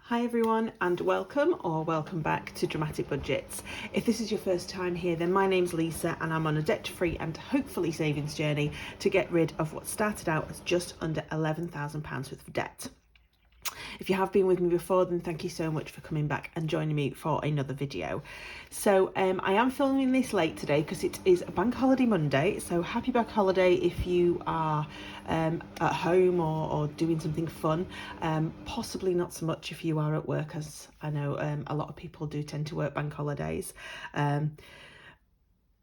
Hi everyone and welcome back to Dramatic Budgets. If this is your first time here, then my name's Lisa and I'm on a debt-free and hopefully savings journey to get rid of what started out as just under £11,000 worth of debt. If you have been with me before, then thank you so much for coming back and joining me for another video. So I am filming this late today because it is a bank holiday Monday, so happy bank holiday if you are at home or doing something fun. Possibly not so much if you are at work, as I know a lot of people do tend to work bank holidays. I'll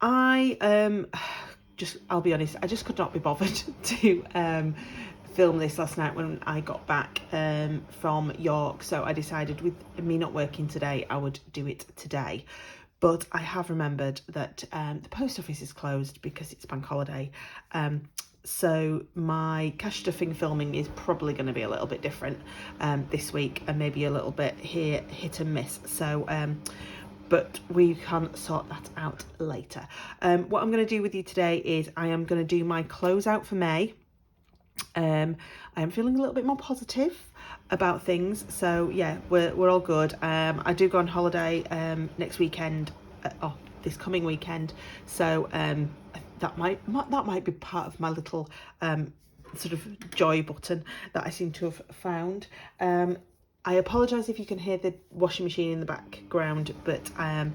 be honest, I just could not be bothered to film this last night when I got back from York, so I decided with me not working today I would do it today. But I have remembered that the post office is closed because it's bank holiday, so my cash stuffing filming is probably going to be a little bit different this week, and maybe a little bit hit and miss, so but we can sort that out later. What I'm going to do with you today is I am going to do my closeout for May. I am feeling a little bit more positive about things, so yeah, we're all good. I do go on holiday next weekend, this coming weekend, so that might be part of my little sort of joy button that I seem to have found. I apologise if you can hear the washing machine in the background, but I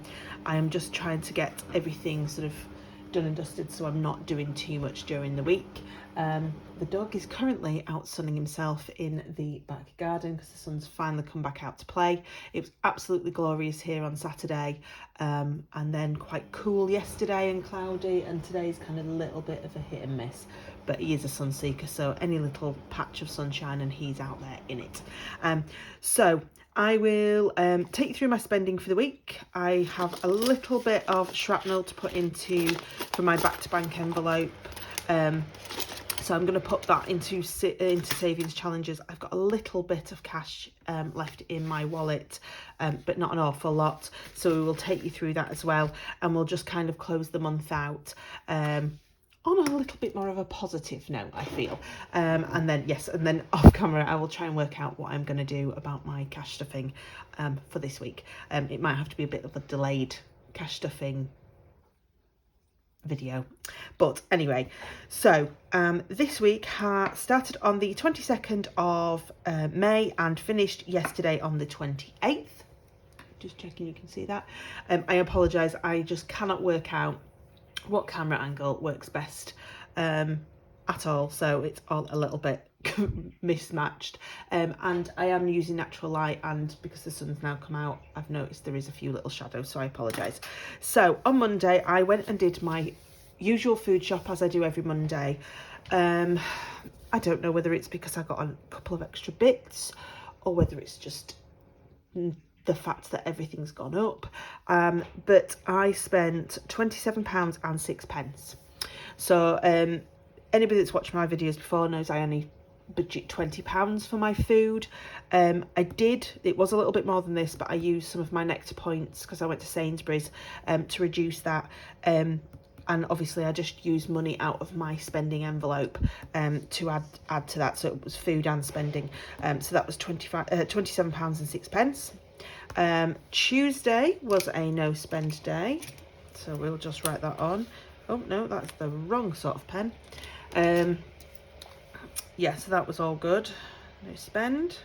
am just trying to get everything sort of done and dusted so I'm not doing too much during the week. The dog is currently out sunning himself in the back garden because the sun's finally come back out to play. It was absolutely glorious here on Saturday, and then quite cool yesterday and cloudy, and today's kind of a little bit of a hit and miss, but he is a sun seeker, so any little patch of sunshine and he's out there in it. So I will take you through my spending for the week. I have a little bit of shrapnel to put for my back to bank envelope. So I'm going to put that into savings challenges. I've got a little bit of cash left in my wallet, but not an awful lot. So we will take you through that as well, and we'll just kind of close the month out on a little bit more of a positive note, I feel. And then off camera I will try and work out what I'm going to do about my cash stuffing for this week. It might have to be a bit of a delayed cash stuffing video, but anyway, so this week started on the 22nd of May and finished yesterday on the 28th. Just checking you can see that. I apologize, I just cannot work out what camera angle works best at all, so it's all a little bit mismatched, and I am using natural light, and because the sun's now come out I've noticed there is a few little shadows, so I apologise. So on Monday I went and did my usual food shop as I do every Monday. I don't know whether it's because I got a couple of extra bits or whether it's just the fact that everything's gone up, but I spent £27.06. So anybody that's watched my videos before knows I only budget £20 for my food. It was a little bit more than this, but I used some of my Nectar points because I went to Sainsbury's to reduce that, and obviously I just used money out of my spending envelope to add to that, so it was food and spending. So that was £27.06. Tuesday was a no spend day, so we'll just write that on. Oh no, that's the wrong sort of pen. Yeah, so that was all good, no spend.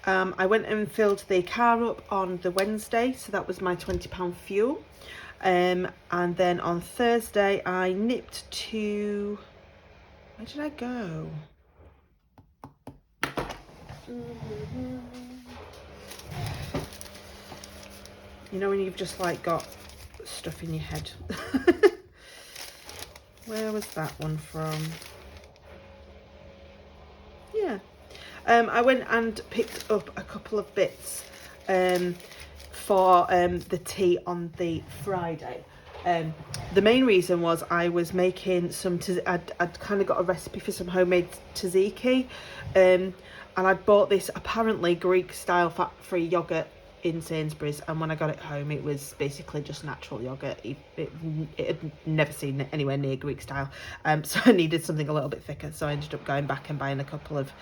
I went and filled the car up on the Wednesday, so that was my £20 fuel. And then on Thursday I nipped to, where did I go? You know when you've just like got stuff in your head. Where was that one from? Yeah. I went and picked up a couple of bits for the tea on the Friday. The main reason was I was making some, I'd kind of got a recipe for some homemade tzatziki, and I'd bought this apparently Greek style fat-free yogurt in Sainsbury's, and when I got it home it was basically just natural yogurt. It had never seen it anywhere near Greek style, so I needed something a little bit thicker, so I ended up going back and buying a couple of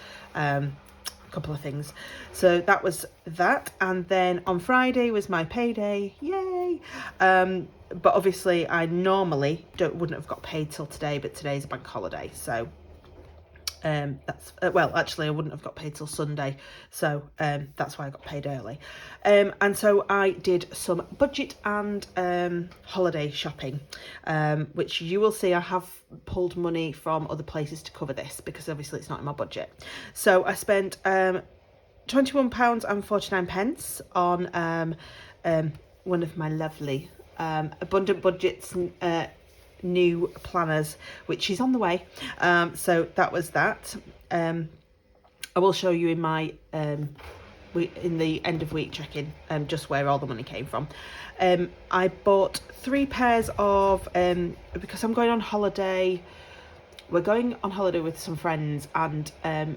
couple of things. So that was that, and then on Friday was my payday, yay. But obviously I normally wouldn't have got paid till today, but today's a bank holiday, so that's well, actually I wouldn't have got paid till Sunday, so that's why I got paid early. And so I did some budget and holiday shopping, which you will see I have pulled money from other places to cover this, because obviously it's not in my budget. So I spent £21.49 on one of my lovely Abundant Budgets new planners, which is on the way. So that was that. I will show you in my in the end of week check-in just where all the money came from. I bought 3 pairs of because I'm going on holiday. We're going on holiday with some friends, and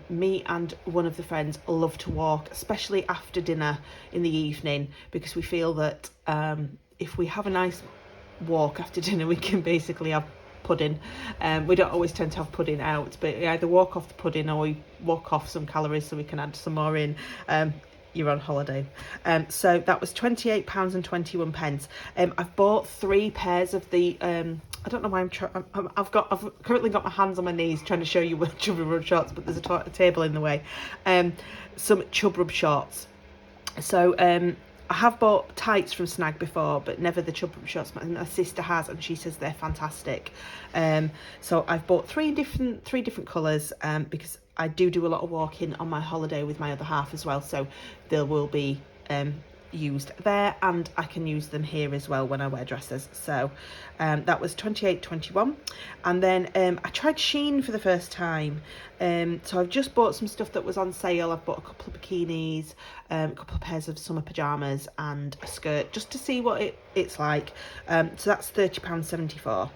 me and one of the friends love to walk, especially after dinner in the evening, because we feel that if we have a nice walk after dinner, we can basically have pudding. We don't always tend to have pudding out, but we either walk off the pudding or we walk off some calories so we can add some more in. You're on holiday. So that was £28.21. I've bought 3 pairs of the I don't know why I've currently got my hands on my knees trying to show you what Chub Rub shorts, but there's a table in the way. Some Chub Rub shorts. So I have bought tights from Snag before, but never the Chub Rub shorts. My sister has, and she says they're fantastic. So I've bought three different colours, because I do a lot of walking on my holiday with my other half as well. So there will be used there, and I can use them here as well when I wear dresses. So that was £28.21. And then I tried Shein for the first time. So I've just bought some stuff that was on sale. I've bought a couple of bikinis, a couple of pairs of summer pyjamas and a skirt, just to see what it's like. So that's £30.74.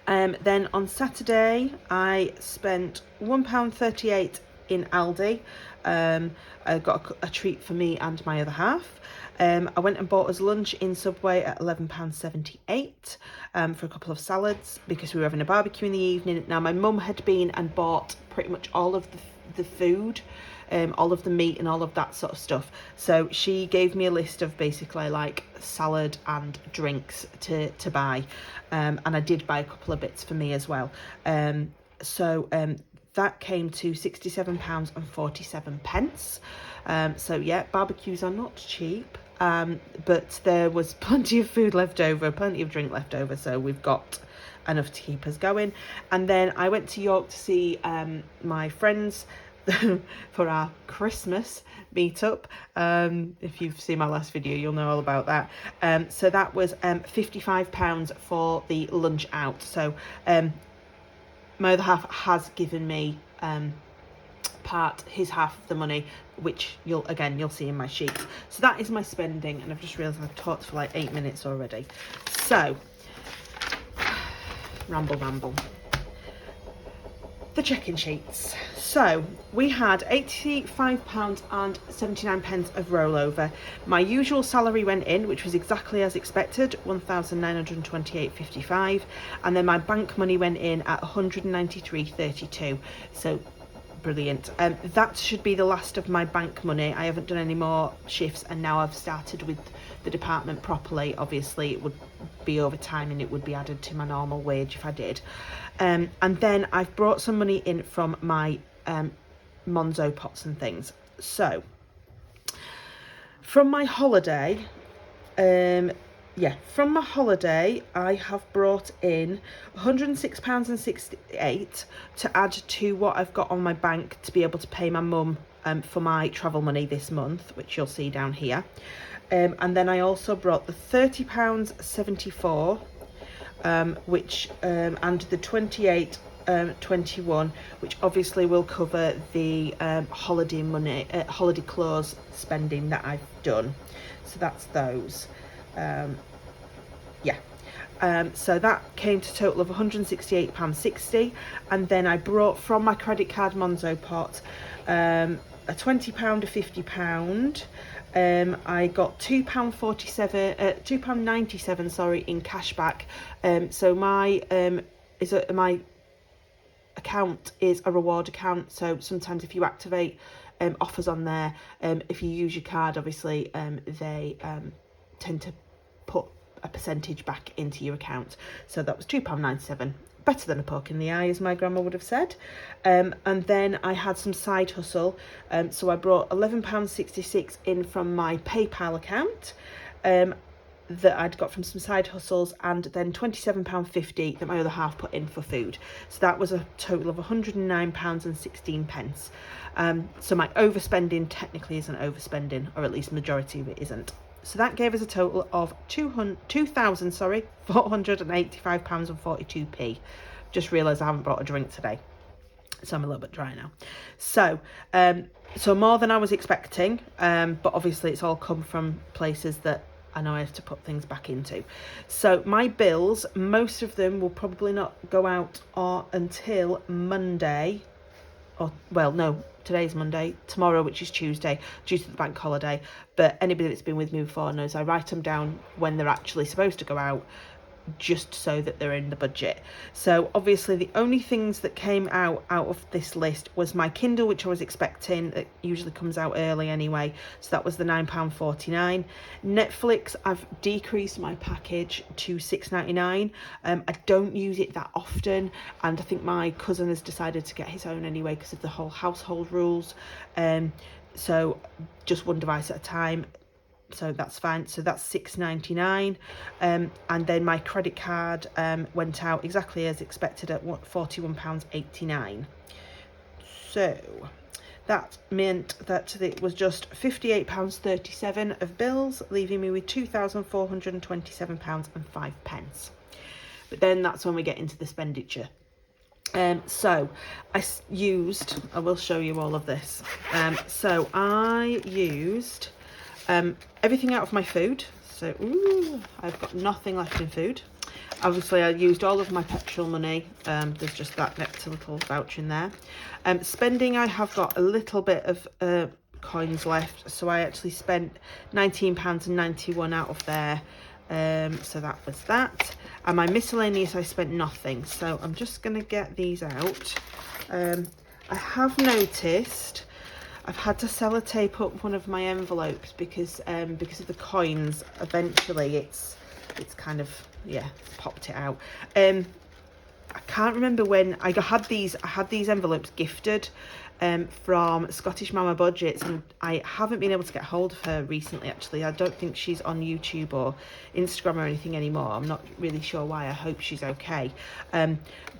Then on Saturday I spent £1.38 in Aldi. I got a treat for me and my other half. I went and bought us lunch in Subway at £11.78 for a couple of salads, because we were having a barbecue in the evening. Now my mum had been and bought pretty much all of the food, all of the meat and all of that sort of stuff. So she gave me a list of basically like salad and drinks to buy, and I did buy a couple of bits for me as well. That came to £67.47. So yeah, barbecues are not cheap, but there was plenty of food left over, plenty of drink left over, so we've got enough to keep us going. And then I went to York to see my friends for our Christmas meetup. If you've seen my last video, you'll know all about that. So that was £55 for the lunch out. So my other half has given me his half of the money, which you'll see in my sheets. So that is my spending, and I've just realised I've talked for like 8 minutes already. So ramble. The check-in sheets. So we had £85.79 of rollover. My usual salary went in, which was exactly as expected, £1,928.55, and then my bank money went in at £193.32. So brilliant. That should be the last of my bank money. I haven't done any more shifts, and now I've started with the department properly. Obviously it would be overtime and it would be added to my normal wage if I did. And then I've brought some money in from my Monzo pots and things. So from my holiday, I have brought in £106.68 to add to what I've got on my bank to be able to pay my mum for my travel money this month, which you'll see down here. And then I also brought the £30.74, which and the £28.21, which obviously will cover the holiday money, holiday clothes spending that I've done. So that's those. So that came to a total of £168.60, and then I brought from my credit card Monzo pot a £20, a £50. I got £2.97 in cash back. So my account is a reward account, so sometimes if you activate offers on there, if you use your card, obviously they tend to put a percentage back into your account. So that was £2.97, better than a poke in the eye, as my grandma would have said. And then I had some side hustle, so I brought £11.66 in from my PayPal account that I'd got from some side hustles, and then £27.50 that my other half put in for food. So that was a total of £109.16. So my overspending technically isn't overspending, or at least majority of it isn't. So that gave us a total of £2,485.42. Just realised I haven't brought a drink today, so I'm a little bit dry now. So more than I was expecting, but obviously it's all come from places that I know I have to put things back into. So my bills, most of them will probably not go out until Monday, or well, no, today's Monday, tomorrow, which is Tuesday, due to the bank holiday. But anybody that's been with me before knows I write them down when they're actually supposed to go out, just so that they're in the budget. So obviously the only things that came out of this list was my Kindle, which I was expecting. It usually comes out early anyway, so that was the £9.49. Netflix, I've decreased my package to £6.99. I don't use it that often, and I think my cousin has decided to get his own anyway because of the whole household rules. So just one device at a time, so that's fine. So that's £6.99. And then my credit card went out exactly as expected at £41.89. So that meant that it was just £58.37 of bills, leaving me with £2,427.05. But then that's when we get into the expenditure. So I will show you all of this. So I used everything out of my food. So I've got nothing left in food. Obviously I used all of my petrol money. There's just that next little voucher in there. Spending, I have got a little bit of coins left, so I actually spent £19.91 out of there. So that was that. And my miscellaneous, I spent nothing. So I'm just going to get these out. I have noticed I've had to sellotape up one of my envelopes because of the coins. Eventually it's kind of, yeah, popped it out. I can't remember when I had these envelopes gifted from Scottish Mama Budgets, and I haven't been able to get hold of her recently. Actually, I don't think she's on YouTube or Instagram or anything anymore. I'm not really sure why. I hope she's okay.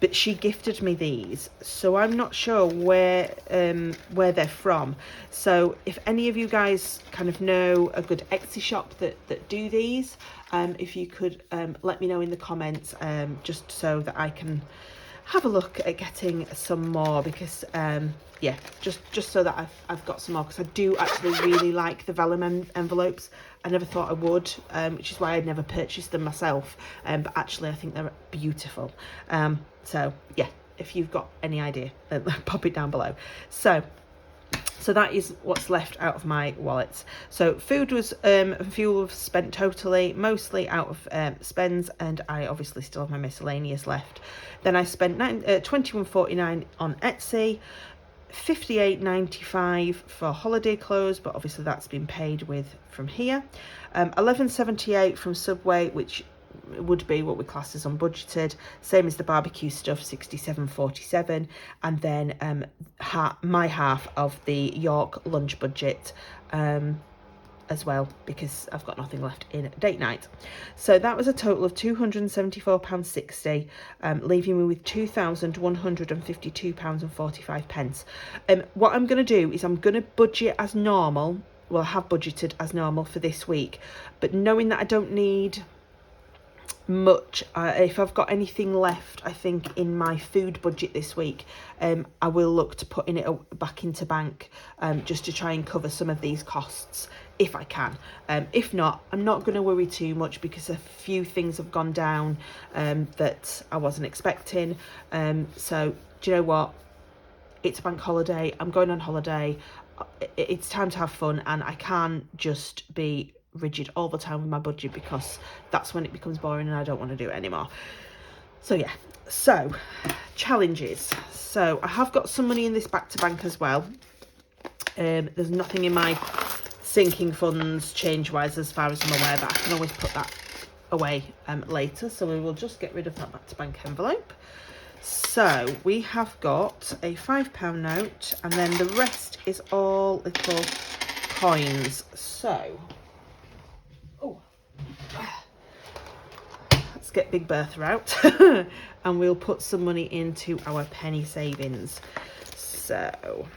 But she gifted me these, so I'm not sure where they're from. So if any of you guys kind of know a good Etsy shop that do these, if you could let me know in the comments, just so that I can have a look at getting some more, because yeah, just so that I've got some more, because I do actually really like the vellum envelopes. I never thought I would, which is why I'd never purchased them myself, but actually I think they're beautiful. So yeah, if you've got any idea, then pop it down below. So that is what's left out of my wallets. So food was fuel was spent totally, mostly out of spends, and I obviously still have my miscellaneous left. Then I spent £21.49 on Etsy, £58.95 for holiday clothes, but obviously that's been paid with from here. £11.78 from Subway, which would be what we class as unbudgeted, same as the barbecue stuff, £67.47, and then my half of the York lunch budget as well, because I've got nothing left in date night. So that was a total of £274.60, leaving me with £2,152.45. What I'm going to do is I'm going to budget as normal. Well, I have budgeted as normal for this week, but knowing that I don't need much, if I've got anything left, I think, in my food budget this week, I will look to putting it back into bank, just to try and cover some of these costs if I can. If not, I'm not going to worry too much, because a few things have gone down that I wasn't expecting. So do you know what, it's a bank holiday, I'm going on holiday, it's time to have fun, and I can't just be rigid all the time with my budget, because that's when it becomes boring and I don't want to do it anymore. So yeah, So, challenges. So I have got some money in this back to bank as well. There's nothing in my sinking funds change wise as far as I'm aware, but I can always put that away later. So we will just get rid of that back to bank envelope. So we have got a £5 note, and then the rest is all little coins. So, let's get Big Bertha out and we'll put some money into our penny savings. So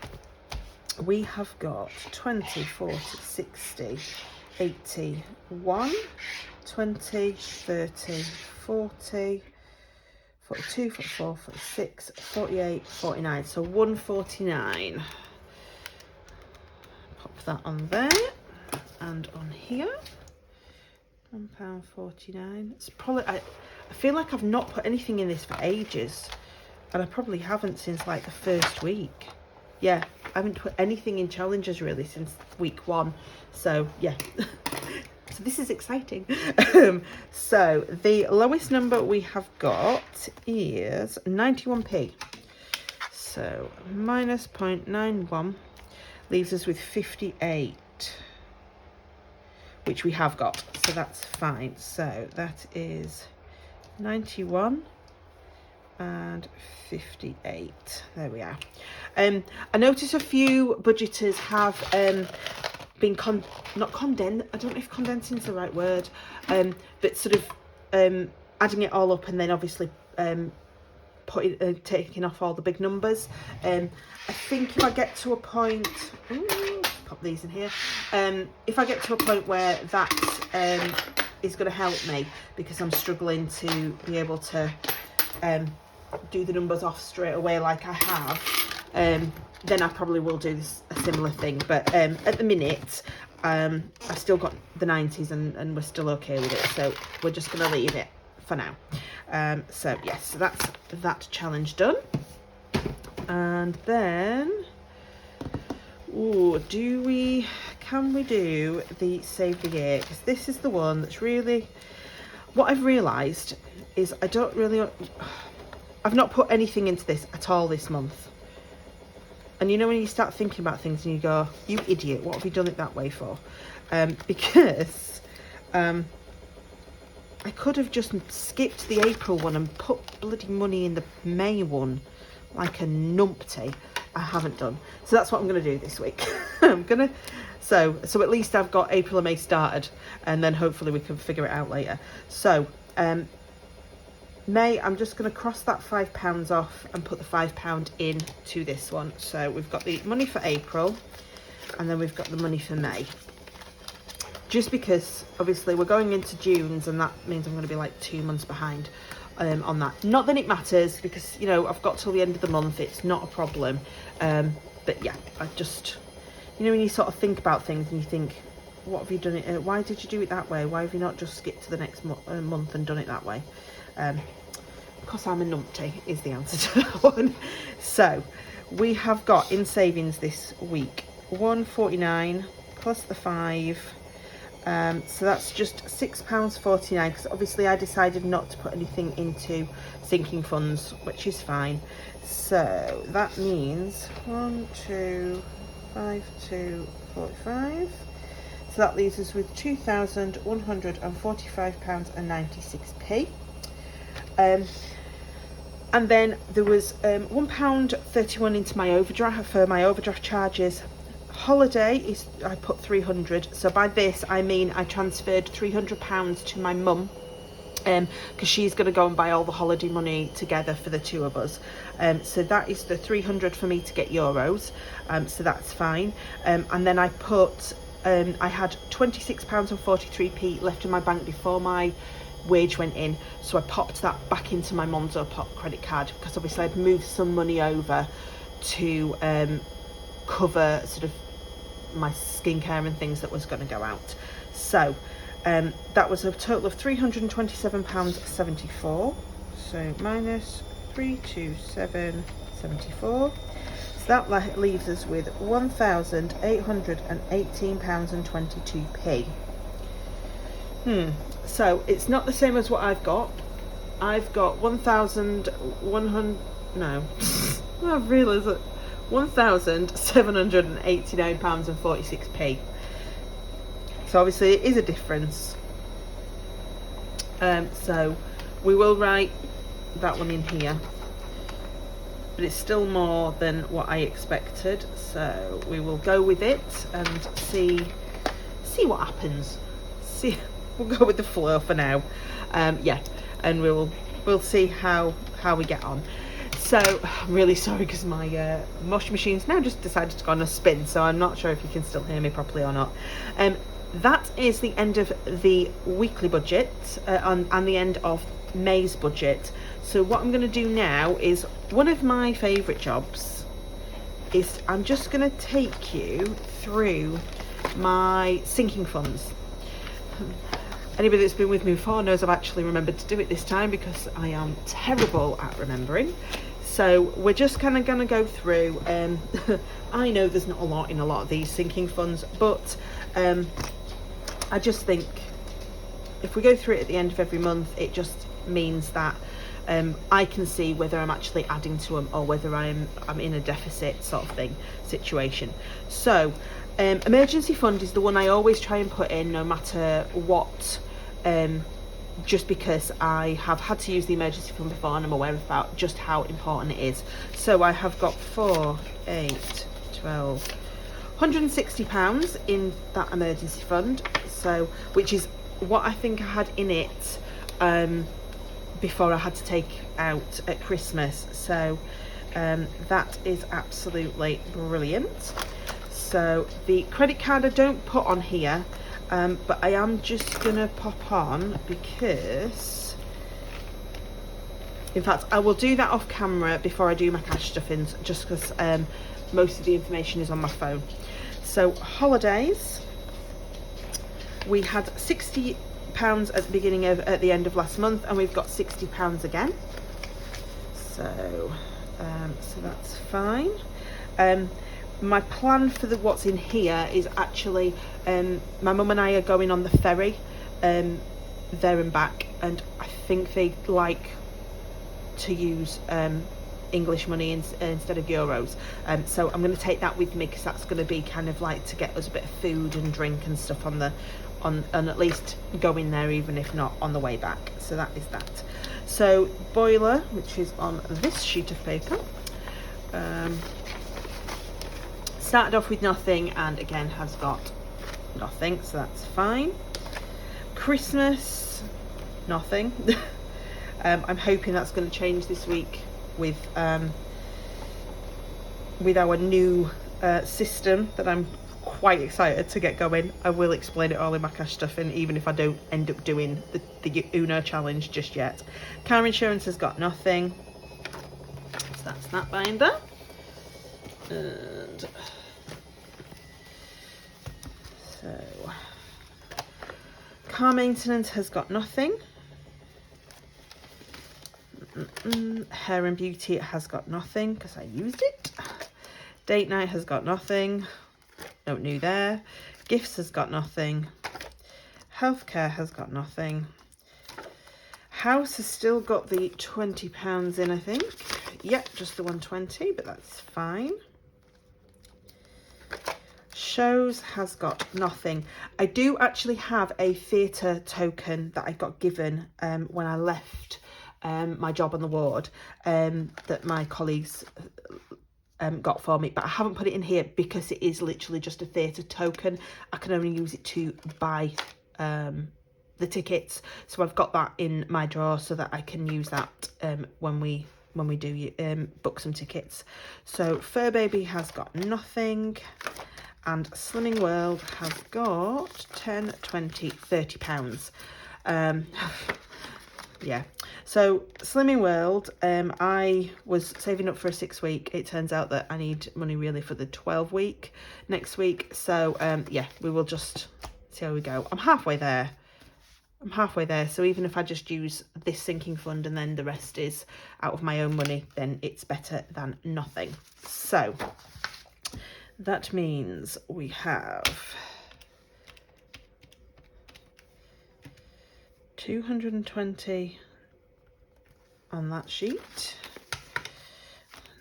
we have got 20, 40, 60, 80, 1, 20, 30, 40, 42, 44, 46, 48, 49. So 149. Pop that on there and on here. £1.49. It's probably, I feel like I've not put anything in this for ages, and I probably haven't since like the first week. Yeah, I haven't put anything in challenges really since week 1. So yeah, so this is exciting. So the lowest number we have got is 91p. So minus 0.91 leaves us with 58. Which we have got, so that's fine. So that is 91 and 58. There we are. I noticed a few budgeters have been not condensed. I don't know if condensing is the right word, but sort of adding it all up and then obviously taking off all the big numbers. I think if I get to a point, pop these in here, if I get to a point where that is going to help me, because I'm struggling to be able to do the numbers off straight away like I have, then I probably will do a similar thing. But at the minute, I've still got the 90s and we're still okay with it, so we're just going to leave it for now. So yes, so that's that challenge done. And then can we do the save the year? Because this is the one that's really, what I've realised is I've not put anything into this at all this month. And you know when you start thinking about things and you go, you idiot, what have you done it that way for? Because I could have just skipped the April one and put bloody money in the May one like a numpty. I haven't done. So that's what I'm going to do this week. So at least I've got April and May started, and then hopefully we can figure it out later. So May, I'm just going to cross that £5 off and put the £5 in to this one. So we've got the money for April, and then we've got the money for May. Just because obviously we're going into June's, and that means I'm going to be like 2 months behind on that. Not that it matters, because you know I've got till the end of the month, it's not a problem. But yeah, I just, you know when you sort of think about things and you think, what have you done it, why did you do it that way, why have you not just skipped to the next month and done it that way? Because I'm a numpty is the answer to that one. So we have got in savings this week 149 plus the 5. So that's just £6.49, because obviously I decided not to put anything into sinking funds, which is fine. So that means 1, 2, 5, 2, 45. So that leaves us with £2,145.96. And then there was £1.31 into my overdraft for my overdraft charges. Holiday is, I put 300. So by this I mean I transferred £300 to my mum, because she's going to go and buy all the holiday money together for the two of us. So that is the 300 for me to get euros. So that's fine. And then I put I had £26.43 left in my bank before my wage went in, so I popped that back into my Monzo Pop credit card, because obviously I'd moved some money over to cover sort of my skincare and things that was going to go out. So that was a total of £327.74. So minus 327.74. So that leaves us with £1,818.22. So it's not the same as what I've got, I've got 1,100, no, I've realised that £1,789.46. So obviously it is a difference. So we will write that one in here, but it's still more than what I expected. So we will go with it and see what happens. We'll go with the flow for now. Yeah, and we'll see how we get on. So I'm really sorry because my washing machine's now just decided to go on a spin, so I'm not sure if you can still hear me properly or not. That is the end of the weekly budget and the end of May's budget. So what I'm going to do now is one of my favourite jobs is I'm just going to take you through my sinking funds. Anybody that's been with me before knows I've actually remembered to do it this time because I am terrible at remembering. So we're just kind of going to go through. I know there's not a lot in a lot of these sinking funds, but I just think if we go through it at the end of every month, it just means that I can see whether I'm actually adding to them or whether I'm in a deficit sort of thing situation. So emergency fund is the one I always try and put in no matter what, just because I have had to use the emergency fund before and I'm aware about just how important it is. So I have got 4, 8, 12, £160 in that emergency fund, so which is what I think I had in it before I had to take out at Christmas. So that is absolutely brilliant. So the credit card I don't put on here, but I am just gonna pop on because, in fact, I will do that off camera before I do my cash stuffings, just because most of the information is on my phone. So holidays, we had £60 at the end of last month, and we've got £60 again. So so that's fine. My plan for what's in here is actually my mum and I are going on the ferry there and back, and I think they like to use English money instead of euros, so I'm going to take that with me because that's going to be kind of like to get us a bit of food and drink and stuff and at least going there, even if not on the way back. So that is that. So boiler, which is on this sheet of paper, started off with nothing and again has got nothing, so that's fine. Christmas, nothing. I'm hoping that's going to change this week with our new system that I'm quite excited to get going. I will explain it all in my cash stuffing, even if I don't end up doing the Uno challenge just yet. Car insurance has got nothing, so that's that binder. And so car maintenance has got nothing. Hair and beauty, it has got nothing because I used it. Date night has got nothing, no new there. Gifts has got nothing. Healthcare has got nothing. House has still got the £20 in, I think. Yep, just the 120, but that's fine. Shows has got nothing. I do actually have a theatre token that I got given when I left my job on the ward, that my colleagues got for me, but I haven't put it in here because it is literally just a theatre token. I can only use it to buy the tickets, so I've got that in my drawer so that I can use that when we do book some tickets. So Fur Baby has got nothing, and Slimming World has got 10, 20, £30. Yeah, so Slimming World, I was saving up for a 6-week. It turns out that I need money really for the 12-week next week. So yeah, we will just see how we go. I'm halfway there. So even if I just use this sinking fund and then the rest is out of my own money, then it's better than nothing. So that means we have £220 on that sheet.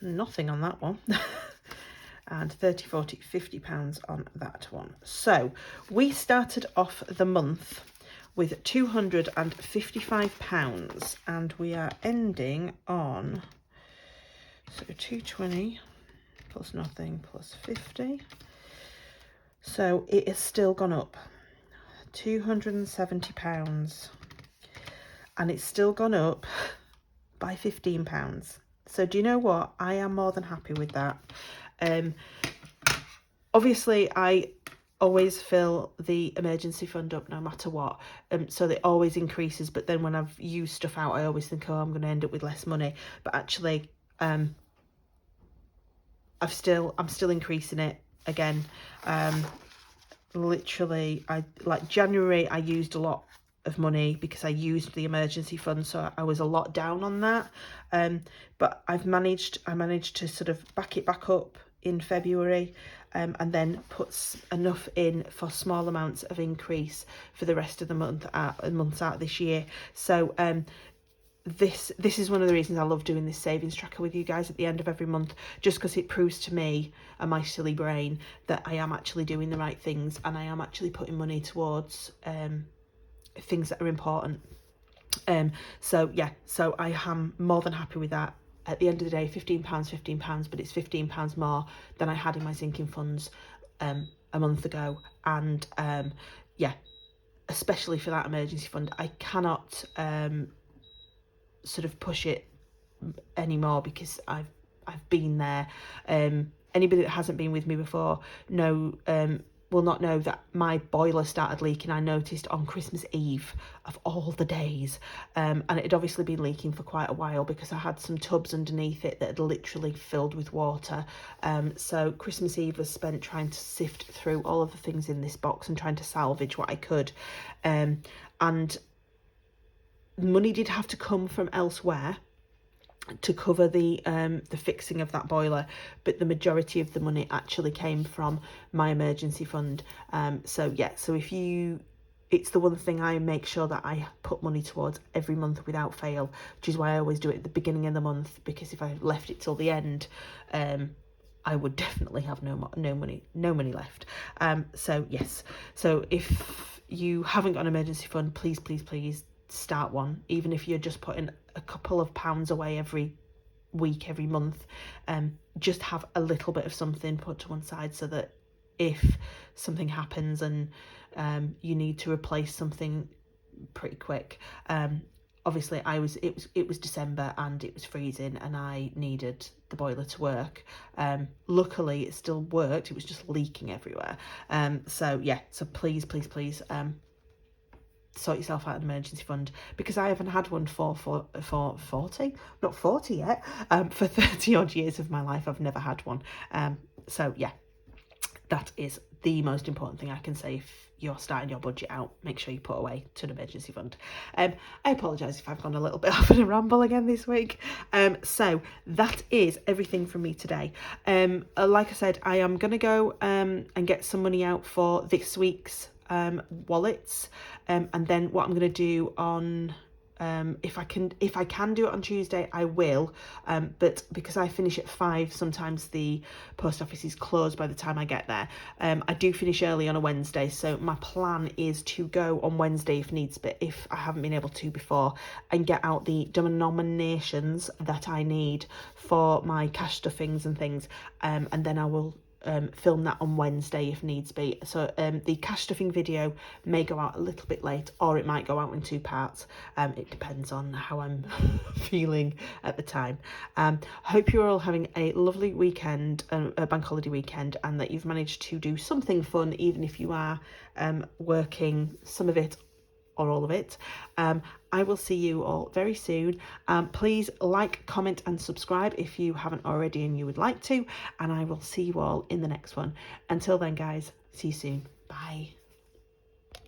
Nothing on that one. And 30, 40, 50 pounds on that one. So we started off the month with 255 pounds, and we are ending on, so 220 plus nothing plus 50. So it has still gone up 270 pounds, and it's still gone up by 15 pounds. So do you know what? I am more than happy with that. Obviously I always fill the emergency fund up no matter what, so it always increases, but then when I've used stuff out I always think, oh, I'm going to end up with less money, but actually I'm still increasing it again. Literally, like January I used a lot of money because I used the emergency fund, so I was a lot down on that, but I managed to sort of back it back up in February, and then puts enough in for small amounts of increase for the rest of the months out this year. So this is one of the reasons I love doing this savings tracker with you guys at the end of every month, just because it proves to me and my silly brain that I am actually doing the right things, and I am actually putting money towards things that are important. So yeah, so I am more than happy with that. At the end of the day, £15, but it's £15 more than I had in my sinking funds a month ago. And yeah, especially for that emergency fund, I cannot sort of push it anymore because I've been there. Anybody that hasn't been with me before will not know that my boiler started leaking, I noticed, on Christmas Eve of all the days, and it had obviously been leaking for quite a while because I had some tubs underneath it that had literally filled with water. So Christmas Eve was spent trying to sift through all of the things in this box and trying to salvage what I could, and money did have to come from elsewhere to cover the fixing of that boiler, but the majority of the money actually came from my emergency fund. So yeah, so it's the one thing I make sure that I put money towards every month without fail, which is why I always do it at the beginning of the month, because if I left it till the end, I would definitely have no money left. So yes, so if you haven't got an emergency fund, please start one, even if you're just putting a couple of pounds away every week, every month. Just have a little bit of something put to one side, so that if something happens and you need to replace something pretty quick. Obviously it was December and it was freezing and I needed the boiler to work. Luckily it still worked, it was just leaking everywhere. So yeah, so please sort yourself out an emergency fund, because I haven't had one for 40, not 40 yet, for 30 odd years of my life I've never had one. So yeah, that is the most important thing I can say. If you're starting your budget out, make sure you put away to an emergency fund. I apologise if I've gone a little bit off in a ramble again this week. So that is everything from me today. Like I said, I am going to go and get some money out for this week's wallets, and then what I'm going to do on if I can do it on Tuesday, I will, but because I finish at 5, sometimes the post office is closed by the time I get there. I do finish early on a Wednesday, so my plan is to go on Wednesday if needs be, if I haven't been able to before, and get out the denominations that I need for my cash stuffings and things, and then I will film that on Wednesday if needs be. So the cash stuffing video may go out a little bit late, or it might go out in 2 parts. It depends on how I'm feeling at the time. Hope you're all having a lovely weekend, a bank holiday weekend, and that you've managed to do something fun, even if you are working some of it or all of it. I will see you all very soon. Please like, comment and subscribe if you haven't already and you would like to, and I will see you all in the next one. Until then guys, see you soon. Bye.